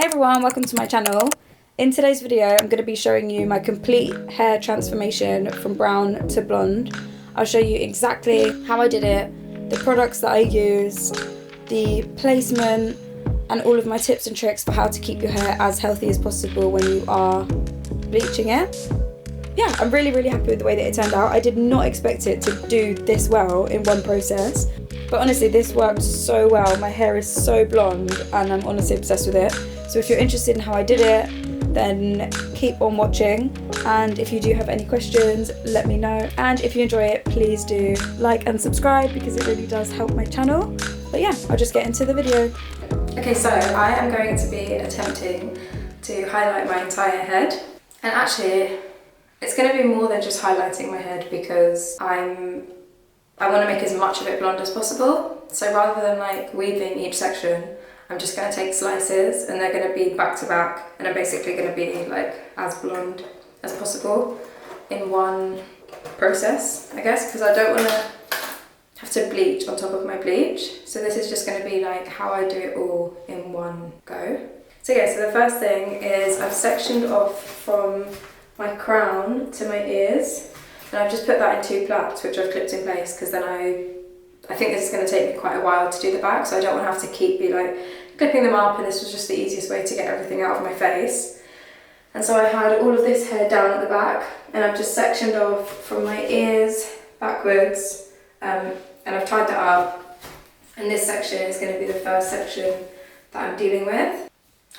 Hey everyone, welcome to my channel. In today's video, I'm going to be showing you my complete hair transformation from brown to blonde. I'll show you exactly how I did it, the products that I use, the placement, and all of my tips and tricks for how to keep your hair as healthy as possible when you are bleaching it. Yeah, I'm really happy with the way that it turned out. I did not expect it to do this well in one process, but honestly this worked so well. My hair is so blonde and I'm honestly obsessed with it. So if you're interested in how I did it, then keep on watching, and if you do have any questions, let me know. And if you enjoy it, please do like and subscribe because it really does help my channel. But yeah, I'll just get into the video. Okay, so I am going to be attempting to highlight my entire head, and actually it's going to be more than just highlighting my head because I want to make as much of it blonde as possible. So rather than like weaving each section, I'm just going to take slices and they're going to be back to back, and I'm basically going to be like as blonde as possible in one process, I guess, because I don't want to have to bleach on top of my bleach. So this is just going to be like how I do it all in one go. So yeah, so the first thing is I've sectioned off from my crown to my ears, and I've just put that in two plaits which I've clipped in place because then I think this is going to take me quite a while to do the back, so I don't want to have to keep like clipping them up, and this was just the easiest way to get everything out of my face. And so I had all of this hair down at the back, and I've just sectioned off from my ears backwards, and I've tied that up, and this section is going to be the first section that I'm dealing with.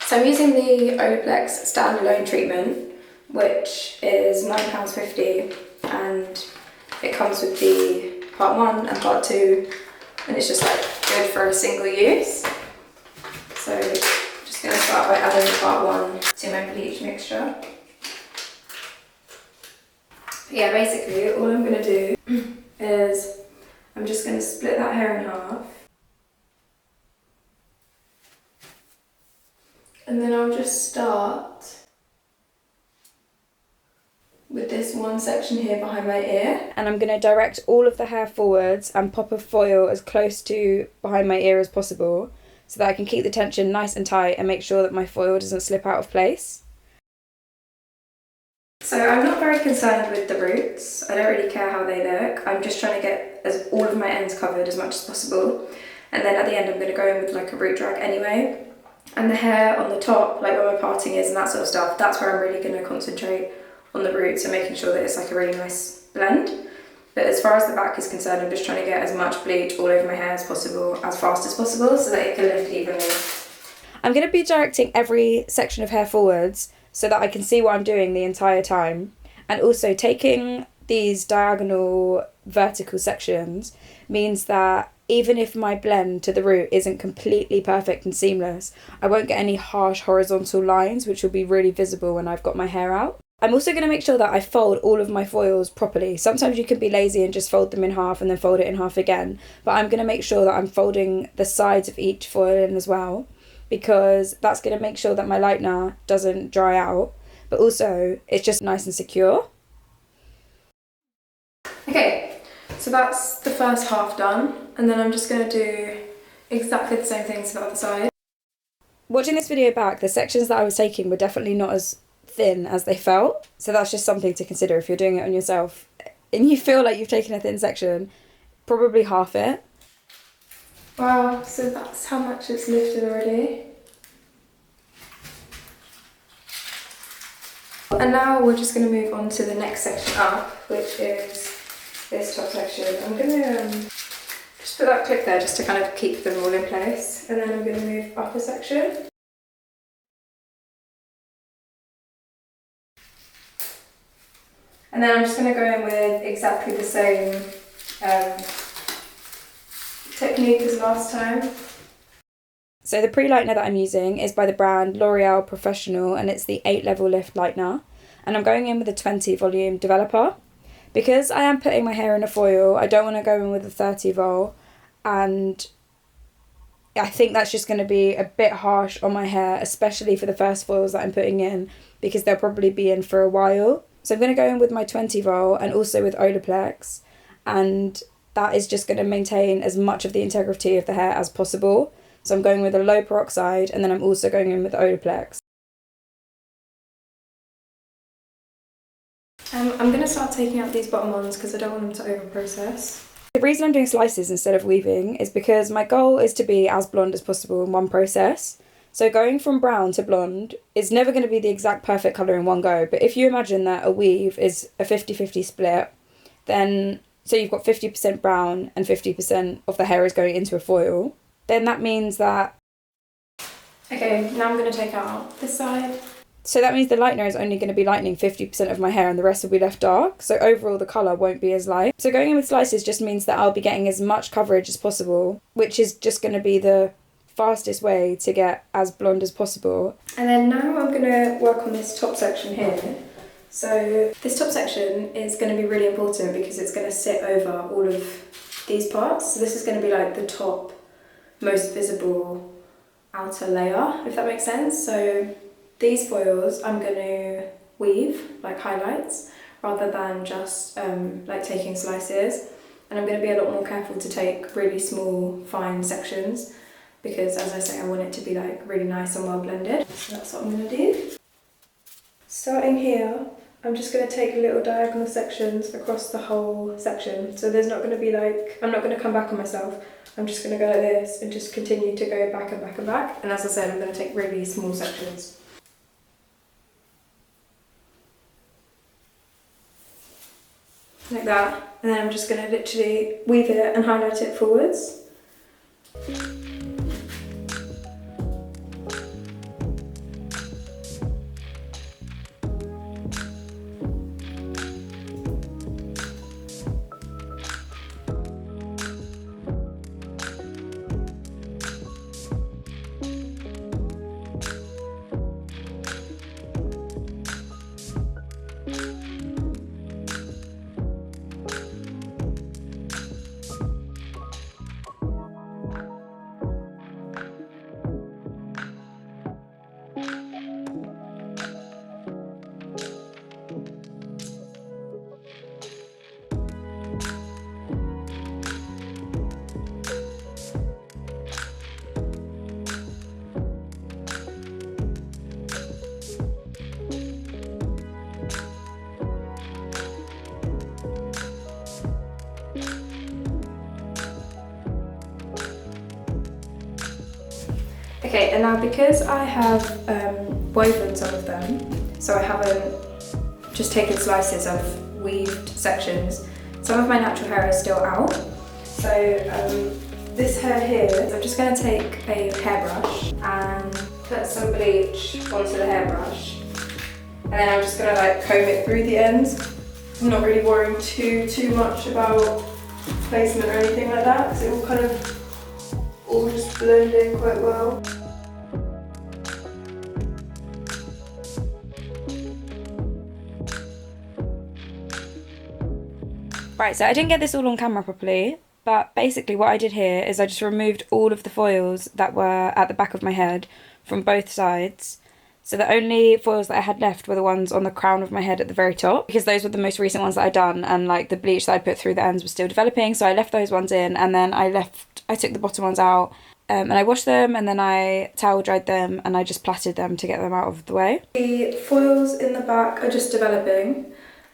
So I'm using the Olaplex standalone treatment, which is £9.50, and it comes with the part 1 and part 2, and it's just like good for a single use. So I'm just going to start by adding part 1 to my bleach mixture. But yeah, basically all I'm going to do is I'm just going to split that hair in half, and then I'll just start with this one section here behind my ear, and I'm going to direct all of the hair forwards and pop a foil as close to behind my ear as possible so that I can keep the tension nice and tight and make sure that my foil doesn't slip out of place. So I'm not very concerned with the roots, I don't really care how they look. I'm just trying to get all of my ends covered as much as possible, and then at the end I'm going to go in with like a root drag anyway. And the hair on the top, like where my parting is and that sort of stuff, that's where I'm really going to concentrate on the roots and making sure that it's like a really nice blend. But as far as the back is concerned, I'm just trying to get as much bleach all over my hair as possible, as fast as possible, so that it can lift evenly. I'm going to be directing every section of hair forwards so that I can see what I'm doing the entire time, and also taking these diagonal vertical sections means that even if my blend to the root isn't completely perfect and seamless, I won't get any harsh horizontal lines which will be really visible when I've got my hair out. I'm also going to make sure that I fold all of my foils properly. Sometimes you can be lazy and just fold them in half and then fold it in half again, but I'm going to make sure that I'm folding the sides of each foil in as well, because that's going to make sure that my lightener doesn't dry out, but also it's just nice and secure. Okay, so that's the first half done, and then I'm just going to do exactly the same thing to the other side. Watching this video back, the sections that I was taking were definitely not as thin as they felt, so that's just something to consider if you're doing it on yourself and you feel like you've taken a thin section. Probably half it. Wow, so that's how much it's lifted already. And now we're just going to move on to the next section up, which is this top section. I'm going to just put that clip there just to kind of keep them all in place, and then I'm going to move up a section. And then I'm just going to go in with exactly the same technique as last time. So the pre-lightener that I'm using is by the brand L'Oreal Professional, and it's the 8-level lift lightener. And I'm going in with a 20 volume developer. Because I am putting my hair in a foil, I don't want to go in with a 30 vol, and I think that's just going to be a bit harsh on my hair, especially for the first foils that I'm putting in, because they'll probably be in for a while. So I'm going to go in with my 20 vol and also with Olaplex, and that is just going to maintain as much of the integrity of the hair as possible. So I'm going with a low peroxide, and then I'm also going in with Olaplex. I'm going to start taking out these bottom ones because I don't want them to over-process. The reason I'm doing slices instead of weaving is because my goal is to be as blonde as possible in one process. So going from brown to blonde is never going to be the exact perfect colour in one go, but if you imagine that a weave is a 50-50 split, then, so you've got 50% brown and 50% of the hair is going into a foil, then that means that... Okay, now I'm going to take out this side. So that means the lightener is only going to be lightening 50% of my hair and the rest will be left dark, so overall the colour won't be as light. So going in with slices just means that I'll be getting as much coverage as possible, which is just going to be the fastest way to get as blonde as possible. And then now I'm going to work on this top section here. So this top section is going to be really important because it's going to sit over all of these parts. So this is going to be like the top most visible outer layer, if that makes sense. So these foils I'm going to weave like highlights rather than just like taking slices, and I'm going to be a lot more careful to take really small fine sections because, as I say, I want it to be like really nice and well blended. So that's what I'm going to do. Starting here, I'm just going to take little diagonal sections across the whole section. So there's not going to be like, I'm not going to come back on myself. I'm just going to go like this and just continue to go back and back and back. And as I said, I'm going to take really small sections. Like that. And then I'm just going to literally weave it and highlight it forwards. Okay, and now because I have woven some of them, so I haven't just taken slices, I've weaved sections, some of my natural hair is still out. So this hair here, I'm just going to take a hairbrush and put some bleach onto the hairbrush. And then I'm just going to like comb it through the ends. I'm not really worrying too much about placement or anything like that, because it will kind of all just blend in quite well. Right, so I didn't get this all on camera properly, but basically what I did here is I just removed all of the foils that were at the back of my head from both sides. So the only foils that I had left were the ones on the crown of my head at the very top, because those were the most recent ones that I'd done, and like the bleach that I put through the ends was still developing, so I left those ones in, and then I took the bottom ones out, and I washed them, and then I towel dried them, and I just plaited them to get them out of the way. The foils in the back are just developing,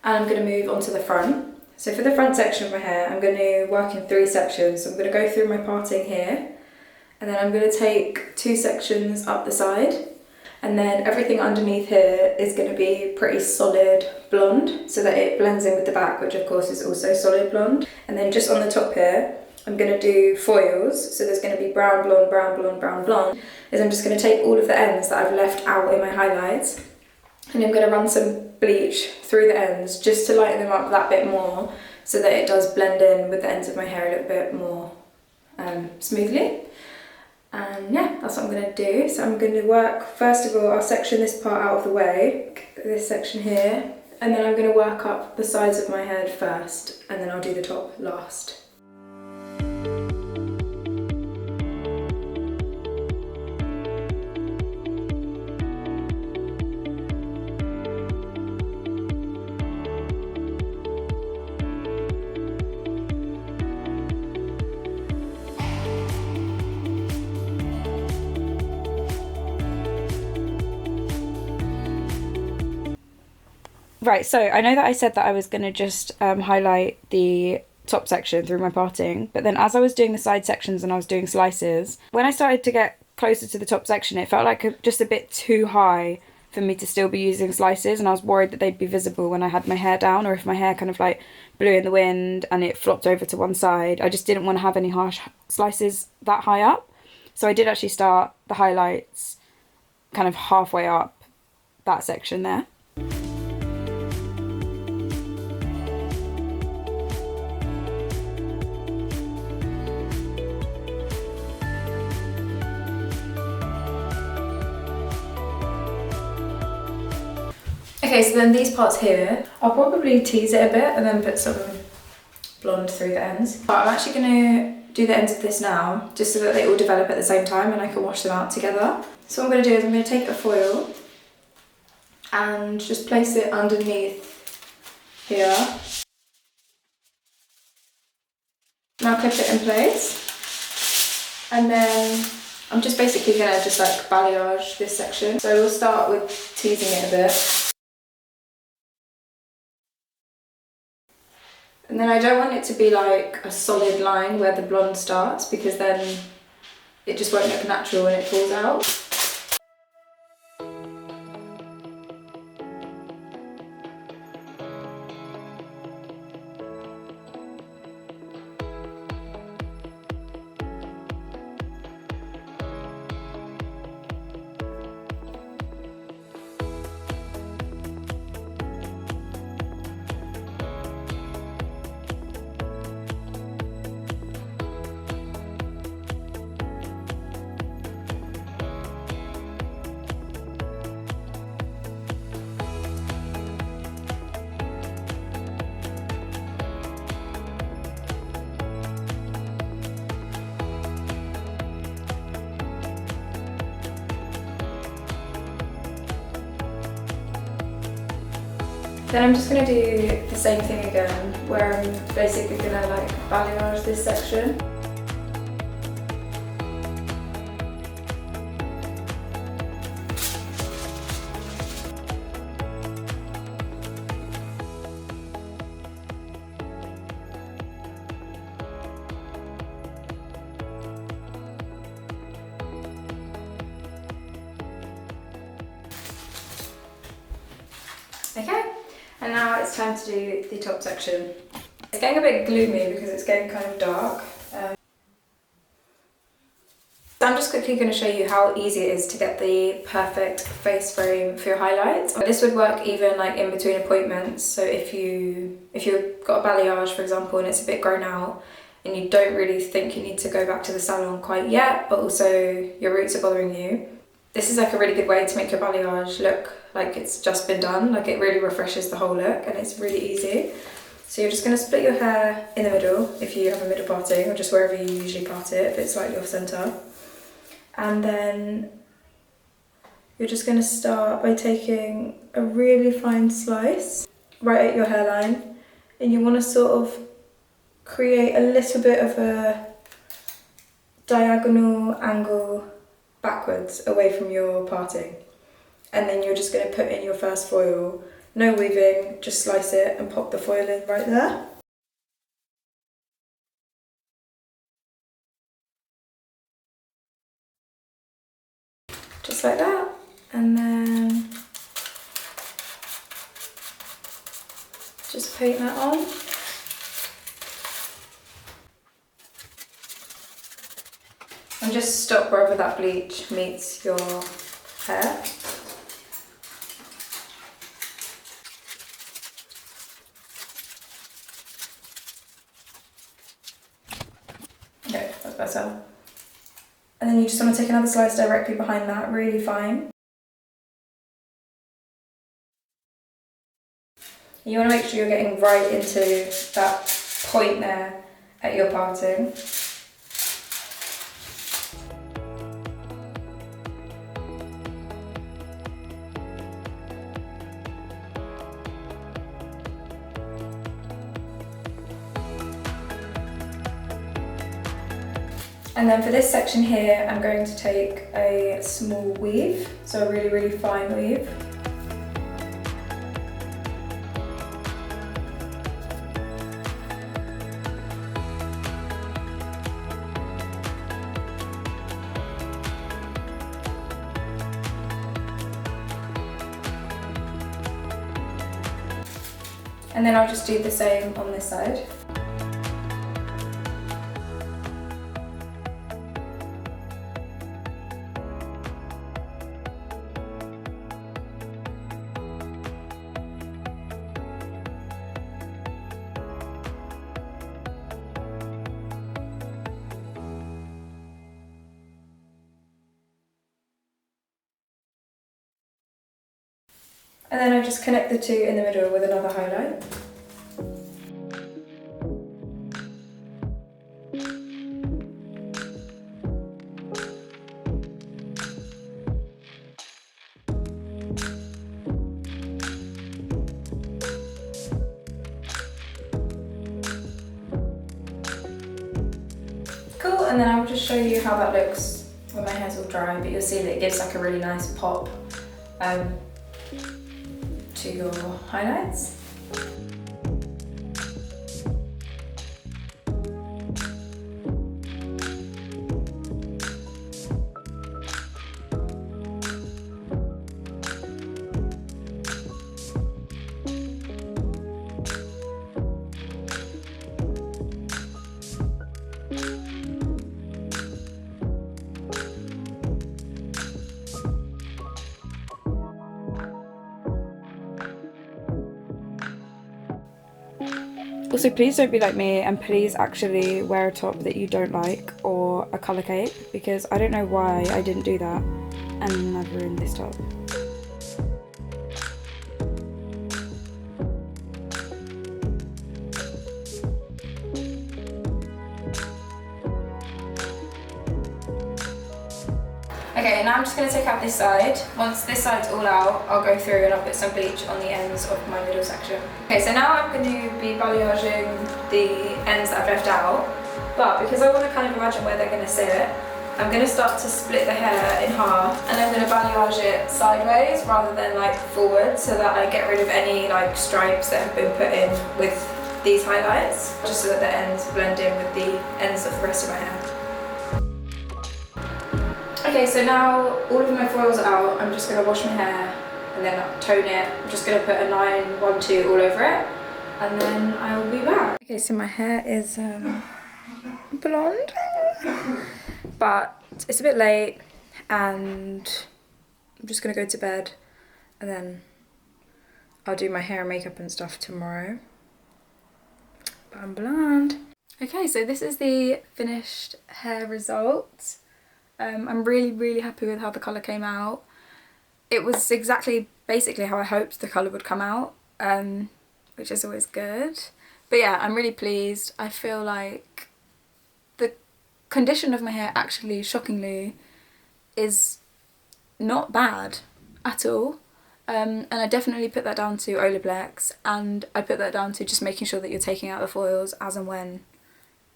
and I'm going to move on to the front. So for the front section of my hair, I'm going to work in 3 sections. So I'm going to go through my parting here, and then I'm going to take 2 sections up the side, and then everything underneath here is going to be pretty solid blonde, so that it blends in with the back, which of course is also solid blonde. And then just on the top here, I'm going to do foils, so there's going to be brown, blonde, brown, blonde, brown, blonde. Is I'm just going to take all of the ends that I've left out in my highlights, and I'm going to run some bleach through the ends just to lighten them up that bit more, so that it does blend in with the ends of my hair a little bit more smoothly. And yeah, that's what I'm going to do. So I'm going to work, first of all, I'll section this part out of the way, this section here, and then I'm going to work up the sides of my head first, and then I'll do the top last. Right, so I know that I said that I was going to just highlight the top section through my parting, but then as I was doing the side sections and I was doing slices, when I started to get closer to the top section, it felt like just a bit too high for me to still be using slices, and I was worried that they'd be visible when I had my hair down, or if my hair kind of like blew in the wind and it flopped over to one side. I just didn't want to have any harsh slices that high up. So I did actually start the highlights kind of halfway up that section there. Okay, so then these parts here, I'll probably tease it a bit and then put some blonde through the ends. But I'm actually going to do the ends of this now, just so that they all develop at the same time and I can wash them out together. So what I'm going to do is I'm going to take a foil and just place it underneath here. Now clip it in place. And then I'm just basically going to just like balayage this section. So we'll start with teasing it a bit. And then I don't want it to be like a solid line where the blonde starts, because then it just won't look natural when it falls out. Then I'm just going to do the same thing again, where I'm basically going to like balayage this section. Okay. And now it's time to do the top section. It's getting a bit gloomy because it's getting kind of dark. So I'm just quickly going to show you how easy it is to get the perfect face frame for your highlights. This would work even like in between appointments. So if you've got a balayage, for example, and it's a bit grown out and you don't really think you need to go back to the salon quite yet, but also your roots are bothering you, this is like a really good way to make your balayage look like it's just been done. Like it really refreshes the whole look and it's really easy. So you're just going to split your hair in the middle if you have a middle parting, or just wherever you usually part it if it's slightly off centre. And then you're just going to start by taking a really fine slice right at your hairline, and you want to sort of create a little bit of a diagonal angle backwards away from your parting. And then you're just going to put in your first foil, no weaving, just slice it and pop the foil in right there. Just like that, and then just paint that on. And just stop wherever that bleach meets your hair. Okay, that's better. And then you just want to take another slice directly behind that, really fine. You want to make sure you're getting right into that point there at your parting. And then for this section here, I'm going to take a small weave, so a really, really fine weave. And then I'll just do the same on this side. And then I just connect the two in the middle with another highlight. Cool, and then I'll just show you how that looks when my hair's all dry, but you'll see that it gives like a really nice pop to your highlights. Also, please don't be like me and please actually wear a top that you don't like or a colour cape, because I don't know why I didn't do that and I've ruined this top. Okay, now I'm just going to take out this side. Once this side's all out, I'll go through and I'll put some bleach on the ends of my middle section. Okay, so now I'm going to be balayaging the ends that I've left out, but because I want to kind of imagine where they're going to sit, I'm going to start to split the hair in half and I'm going to balayage it sideways rather than like forward, so that I get rid of any like stripes that have been put in with these highlights, just so that the ends blend in with the ends of the rest of my hair. Okay, so now all of my foils are out. I'm just going to wash my hair and then tone it. I'm just going to put a 912 all over it and then I will be back. Okay, so my hair is blonde, but it's a bit late and I'm just going to go to bed and then I'll do my hair and makeup and stuff tomorrow. But I'm blonde. Okay, so this is the finished hair result. I'm really happy with how the colour came out. It was basically how I hoped the colour would come out, which is always good. But yeah, I'm really pleased. I feel like the condition of my hair actually, shockingly, is not bad at all. And I definitely put that down to Olaplex, and I put that down to just making sure that you're taking out the foils as and when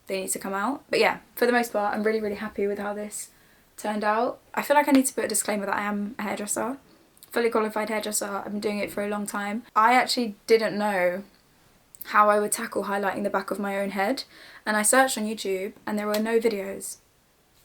they need to come out. But yeah, for the most part, I'm really happy with how this turned out. I feel like I need to put a disclaimer that I am a hairdresser, fully qualified hairdresser. I've been doing it for a long time. I actually didn't know how I would tackle highlighting the back of my own head, and I searched on YouTube and there were no videos.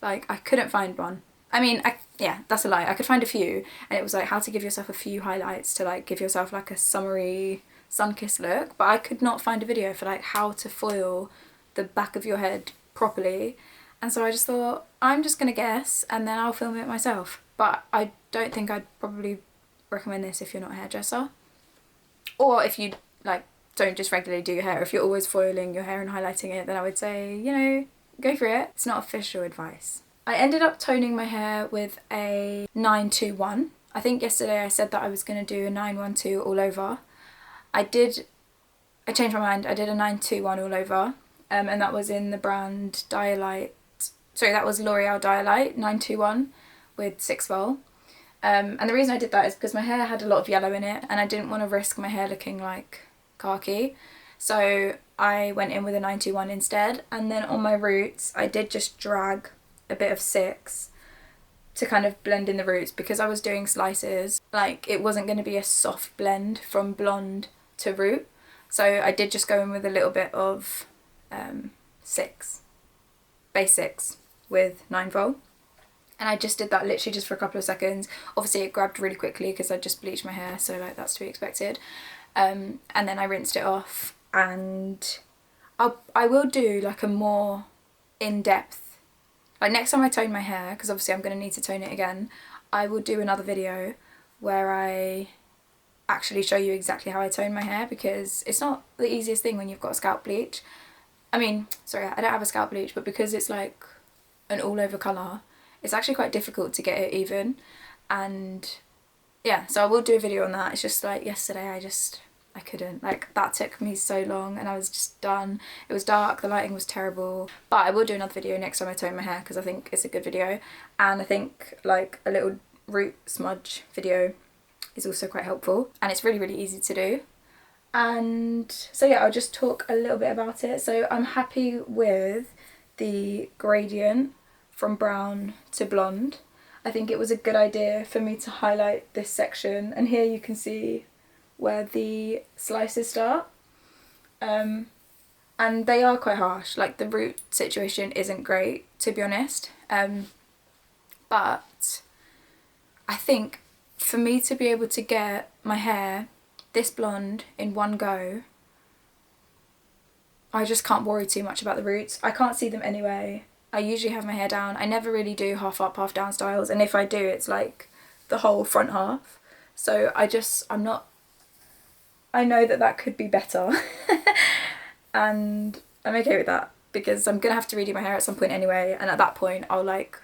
Like, I couldn't find one. I mean, yeah, that's a lie. I could find a few, and it was like how to give yourself a few highlights to like give yourself like a summery sun-kissed look, but I could not find a video for like how to foil the back of your head properly. And so I just thought, I'm just going to guess and then I'll film it myself. But I don't think I'd probably recommend this if you're not a hairdresser. Or if you like don't just regularly do your hair. If you're always foiling your hair and highlighting it, then I would say, you know, go for it. It's not official advice. I ended up toning my hair with a 921. I think yesterday I said that I was going to do a 912 all over. I changed my mind. I did a 921 all over. And that was in the brand Dialight. Sorry, that was L'Oreal Dialight 921 with 6 vol. And the reason I did that is because my hair had a lot of yellow in it and I didn't want to risk my hair looking like khaki. So I went in with a 921 instead. And then on my roots, I did just drag a bit of 6 to kind of blend in the roots, because I was doing slices. Like, it wasn't going to be a soft blend from blonde to root. So I did just go in with a little bit of 6, base 6 with 9 vol. And I just did that literally just for a couple of seconds. Obviously it grabbed really quickly because I just bleached my hair, so like that's to be expected. and then I rinsed it off, and I will do like a more in-depth, like next time I tone my hair, because obviously I'm going to need to tone it again, I will do another video where I actually show you exactly how I tone my hair, because it's not the easiest thing when you've got a scalp bleach. I mean, sorry, I don't have a scalp bleach, but because it's like an all over colour, it's actually quite difficult to get it even. And yeah, so I will do a video on that. It's just like yesterday I couldn't, like that took me so long and I was just done. It was dark, the lighting was terrible, but I will do another video next time I tone my hair because I think it's a good video, and I think like a little root smudge video is also quite helpful, and it's really, really easy to do. And so yeah, I'll just talk a little bit about it. So I'm happy with the gradient from brown to blonde. I think it was a good idea for me to highlight this section, and here you can see where the slices start, and they are quite harsh. Like the root situation isn't great, to be honest, but I think for me to be able to get my hair this blonde in one go, I just can't worry too much about the roots. I can't see them anyway. I usually have my hair down. I never really do half up, half down styles, and if I do, it's like the whole front half. So I know that that could be better and I'm okay with that, because I'm gonna have to redo my hair at some point anyway, and at that point I'll like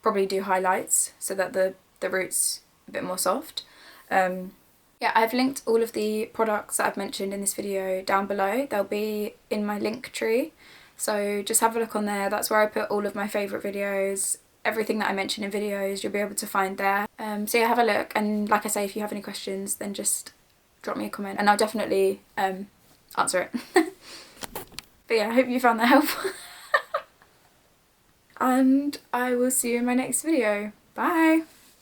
probably do highlights so that the root's a bit more soft. Yeah, I've linked all of the products that I've mentioned in this video down below. They'll be in my link tree, so just have a look on there. That's where I put all of my favourite videos. Everything that I mention in videos you'll be able to find there. So yeah, have a look, and like I say, if you have any questions then just drop me a comment and I'll definitely answer it. But yeah, I hope you found that helpful. And I will see you in my next video. Bye!